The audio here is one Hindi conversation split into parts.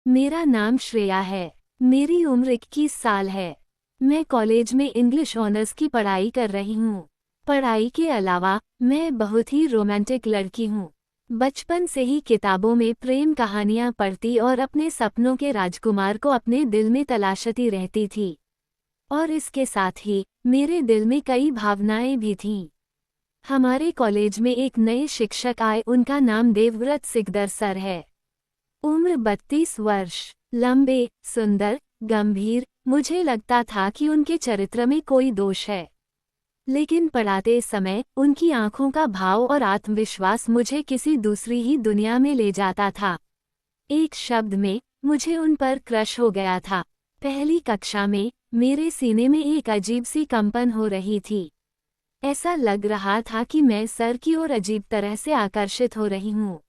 मेरा नाम श्रेया है। मेरी उम्र 21 साल है। मैं कॉलेज में इंग्लिश ऑनर्स की पढ़ाई कर रही हूँ। पढ़ाई के अलावा मैं बहुत ही रोमांटिक लड़की हूँ। बचपन से ही किताबों में प्रेम कहानियाँ पढ़ती और अपने सपनों के राजकुमार को अपने दिल में तलाशती रहती थी। और इसके साथ ही मेरे दिल में कई भावनाएं भी थीं। हमारे कॉलेज में एक नए शिक्षक आए, उनका नाम देवव्रत सिकदर सर है। उम्र 32 वर्ष, लंबे, सुंदर, गंभीर। मुझे लगता था कि उनके चरित्र में कोई दोष है, लेकिन पढ़ाते समय उनकी आंखों का भाव और आत्मविश्वास मुझे किसी दूसरी ही दुनिया में ले जाता था। एक शब्द में मुझे उन पर क्रश हो गया था। पहली कक्षा में मेरे सीने में एक अजीब सी कंपन हो रही थी। ऐसा लग रहा था कि मैं सर की ओर अजीब तरह से आकर्षित हो रही हूँ।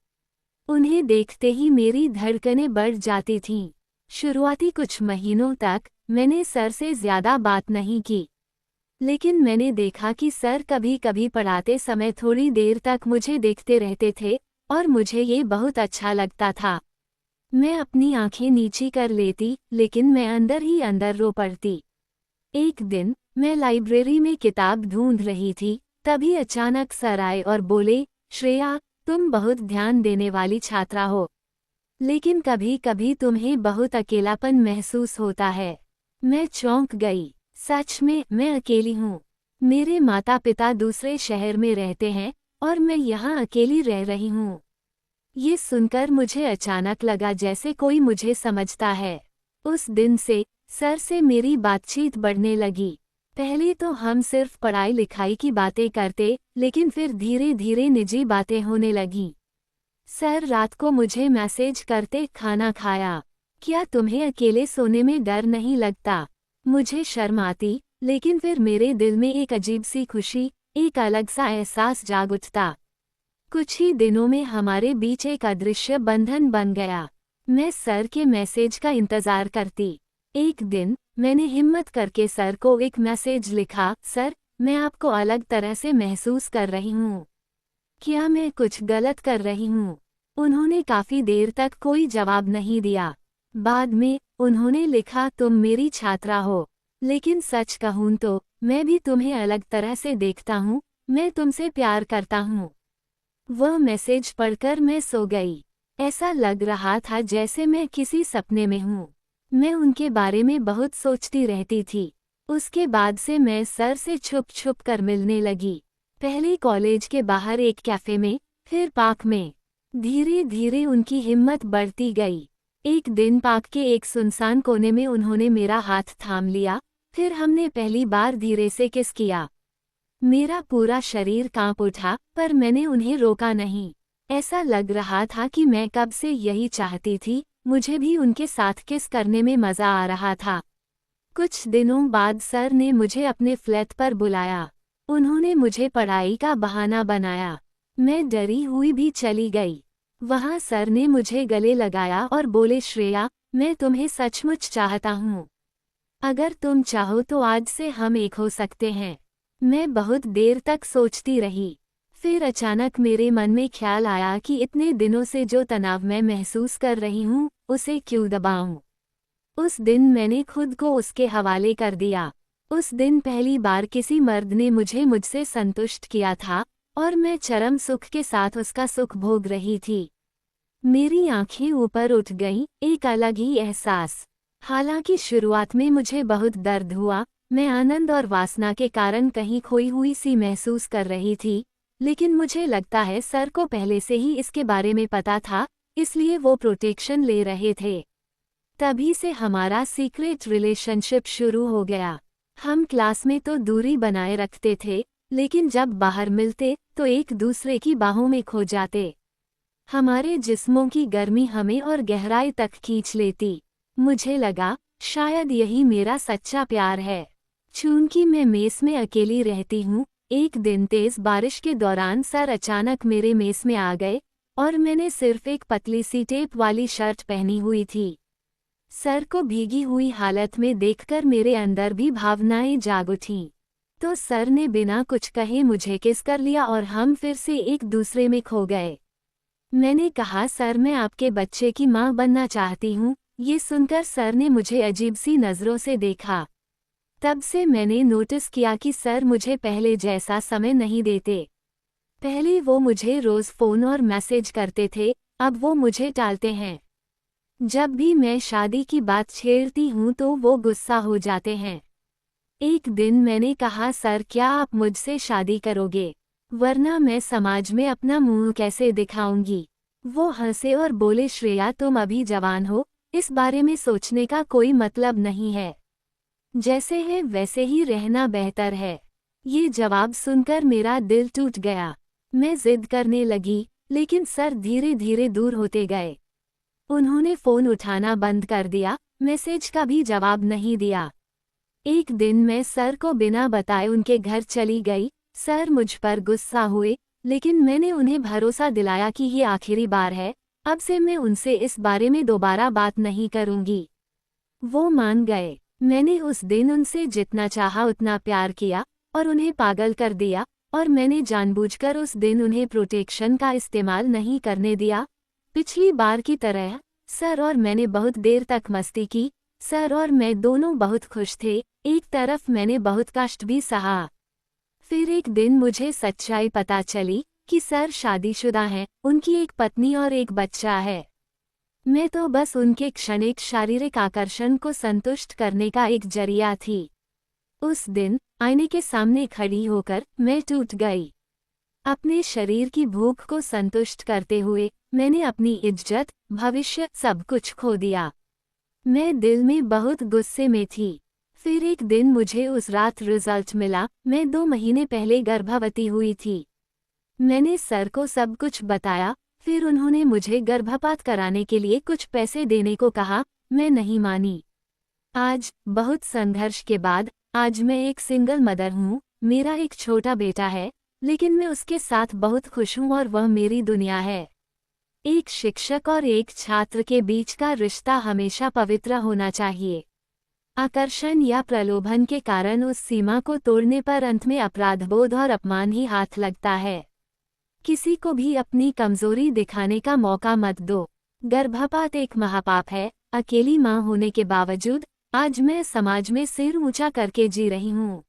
उन्हें देखते ही मेरी धड़कनें बढ़ जाती थीं। शुरुआती कुछ महीनों तक मैंने सर से ज्यादा बात नहीं की, लेकिन मैंने देखा कि सर कभी कभी पढ़ाते समय थोड़ी देर तक मुझे देखते रहते थे और मुझे ये बहुत अच्छा लगता था। मैं अपनी आंखें नीची कर लेती, लेकिन मैं अंदर ही अंदर रो पड़ती। एक दिन मैं लाइब्रेरी में किताब ढूंढ रही थी, तभी अचानक सर आए और बोले, श्रेया, तुम बहुत ध्यान देने वाली छात्रा हो, लेकिन कभी कभी तुम्हें बहुत अकेलापन महसूस होता है। मैं चौंक गई। सच में मैं अकेली हूँ। मेरे माता पिता दूसरे शहर में रहते हैं और मैं यहाँ अकेली रह रही हूँ। ये सुनकर मुझे अचानक लगा जैसे कोई मुझे समझता है। उस दिन से सर से मेरी बातचीत बढ़ने लगी। पहले तो हम सिर्फ पढ़ाई लिखाई की बातें करते, लेकिन फिर धीरे धीरे निजी बातें होने लगीं। सर रात को मुझे मैसेज करते, खाना खाया? क्या तुम्हें अकेले सोने में डर नहीं लगता? मुझे शर्म आती, लेकिन फिर मेरे दिल में एक अजीब सी खुशी, एक अलग सा एहसास जाग उठता। कुछ ही दिनों में हमारे बीच एक अदृश्य बंधन बन गया। मैं सर के मैसेज का इंतजार करती। एक दिन मैंने हिम्मत करके सर को एक मैसेज लिखा, सर, मैं आपको अलग तरह से महसूस कर रही हूँ। क्या मैं कुछ गलत कर रही हूँ? उन्होंने काफी देर तक कोई जवाब नहीं दिया। बाद में उन्होंने लिखा, तुम मेरी छात्रा हो, लेकिन सच कहूँ तो मैं भी तुम्हें अलग तरह से देखता हूँ। मैं तुमसे प्यार करता हूँ। वह मैसेज पढ़कर मैं सो गई। ऐसा लग रहा था जैसे मैं किसी सपने में हूँ। मैं उनके बारे में बहुत सोचती रहती थी। उसके बाद से मैं सर से छुप छुप कर मिलने लगी। पहले कॉलेज के बाहर एक कैफे में, फिर पार्क में। धीरे धीरे उनकी हिम्मत बढ़ती गई। एक दिन पार्क के एक सुनसान कोने में उन्होंने मेरा हाथ थाम लिया। फिर हमने पहली बार धीरे से किस किया। मेरा पूरा शरीर कांप उठा, पर मैंने उन्हें रोका नहीं। ऐसा लग रहा था कि मैं कब से यही चाहती थी। मुझे भी उनके साथ किस करने में मजा आ रहा था। कुछ दिनों बाद सर ने मुझे अपने फ्लैट पर बुलाया। उन्होंने मुझे पढ़ाई का बहाना बनाया। मैं डरी हुई भी चली गई। वहाँ सर ने मुझे गले लगाया और बोले, श्रेया, मैं तुम्हें सचमुच चाहता हूँ। अगर तुम चाहो तो आज से हम एक हो सकते हैं। मैं बहुत देर तक सोचती रही। फिर अचानक मेरे मन में ख्याल आया कि इतने दिनों से जो तनाव मैं महसूस कर रही हूँ, उसे क्यों दबाऊं। उस दिन मैंने खुद को उसके हवाले कर दिया। उस दिन पहली बार किसी मर्द ने मुझसे संतुष्ट किया था और मैं चरम सुख के साथ उसका सुख भोग रही थी। मेरी आंखें ऊपर उठ गईं, एक अलग ही एहसास। हालांकि शुरुआत में मुझे बहुत दर्द हुआ। मैं आनंद और वासना के कारण कहीं खोई हुई सी महसूस कर रही थी, लेकिन मुझे लगता है सर को पहले से ही इसके बारे में पता था, इसलिए वो प्रोटेक्शन ले रहे थे। तभी से हमारा सीक्रेट रिलेशनशिप शुरू हो गया। हम क्लास में तो दूरी बनाए रखते थे, लेकिन जब बाहर मिलते तो एक दूसरे की बाहों में खो जाते। हमारे जिस्मों की गर्मी हमें और गहराई तक खींच लेती। मुझे लगा शायद यही मेरा सच्चा प्यार है। चूंकि मैं मेस में अकेली रहती हूँ, एक दिन तेज बारिश के दौरान सर अचानक मेरे मेस में आ गए और मैंने सिर्फ एक पतली सी टेप वाली शर्ट पहनी हुई थी। सर को भीगी हुई हालत में देखकर मेरे अंदर भी भावनाएं जाग उठीं। तो सर ने बिना कुछ कहे मुझे किस कर लिया और हम फिर से एक दूसरे में खो गए। मैंने कहा, सर, मैं आपके बच्चे की माँ बनना चाहती हूँ, ये सुनकर सर ने मुझे अजीब सी नज़रों से देखा। तब से मैंने नोटिस किया कि सर मुझे पहले जैसा समय नहीं देते। पहले वो मुझे रोज़ फ़ोन और मैसेज करते थे, अब वो मुझे टालते हैं। जब भी मैं शादी की बात छेड़ती हूँ तो वो गुस्सा हो जाते हैं। एक दिन मैंने कहा, सर क्या आप मुझसे शादी करोगे? वरना मैं समाज में अपना मुंह कैसे दिखाऊंगी? वो हंसे और बोले, श्रेया तुम अभी जवान हो, इस बारे में सोचने का कोई मतलब नहीं है। जैसे है वैसे ही रहना बेहतर है। ये जवाब सुनकर मेरा दिल टूट गया। मैं जिद करने लगी, लेकिन सर धीरे धीरे दूर होते गए। उन्होंने फ़ोन उठाना बंद कर दिया, मैसेज का भी जवाब नहीं दिया। एक दिन मैं सर को बिना बताए उनके घर चली गई। सर मुझ पर गुस्सा हुए, लेकिन मैंने उन्हें भरोसा दिलाया कि ये आखिरी बार है, अब से मैं उनसे इस बारे में दोबारा बात नहीं करूंगी। वो मान गए। मैंने उस दिन उनसे जितना चाहा उतना प्यार किया और उन्हें पागल कर दिया, और मैंने जानबूझकर उस दिन उन्हें प्रोटेक्शन का इस्तेमाल नहीं करने दिया। पिछली बार की तरह सर और मैंने बहुत देर तक मस्ती की। सर और मैं दोनों बहुत खुश थे। एक तरफ मैंने बहुत कष्ट भी सहा। फिर एक दिन मुझे सच्चाई पता चली कि सर शादीशुदा हैं, उनकी एक पत्नी और एक बच्चा है। मैं तो बस उनके क्षणिक शारीरिक आकर्षण को संतुष्ट करने का एक जरिया थी। उस दिन आईने के सामने खड़ी होकर मैं टूट गई। अपने शरीर की भूख को संतुष्ट करते हुए मैंने अपनी इज्जत, भविष्य सब कुछ खो दिया। मैं दिल में बहुत गुस्से में थी। फिर एक दिन मुझे उस रात रिजल्ट मिला। मैं 2 महीने पहले गर्भवती हुई थी। मैंने सर को सब कुछ बताया। फिर उन्होंने मुझे गर्भपात कराने के लिए कुछ पैसे देने को कहा। मैं नहीं मानी। आज बहुत संघर्ष के बाद आज मैं एक सिंगल मदर हूँ। मेरा एक छोटा बेटा है, लेकिन मैं उसके साथ बहुत खुश हूँ और वह मेरी दुनिया है। एक शिक्षक और एक छात्र के बीच का रिश्ता हमेशा पवित्र होना चाहिए। आकर्षण या प्रलोभन के कारण उस सीमा को तोड़ने पर अंत में अपराधबोध और अपमान ही हाथ लगता है। किसी को भी अपनी कमजोरी दिखाने का मौका मत दो। गर्भपात एक महापाप है। अकेली मां होने के बावजूद आज मैं समाज में सिर ऊंचा करके जी रही हूँ।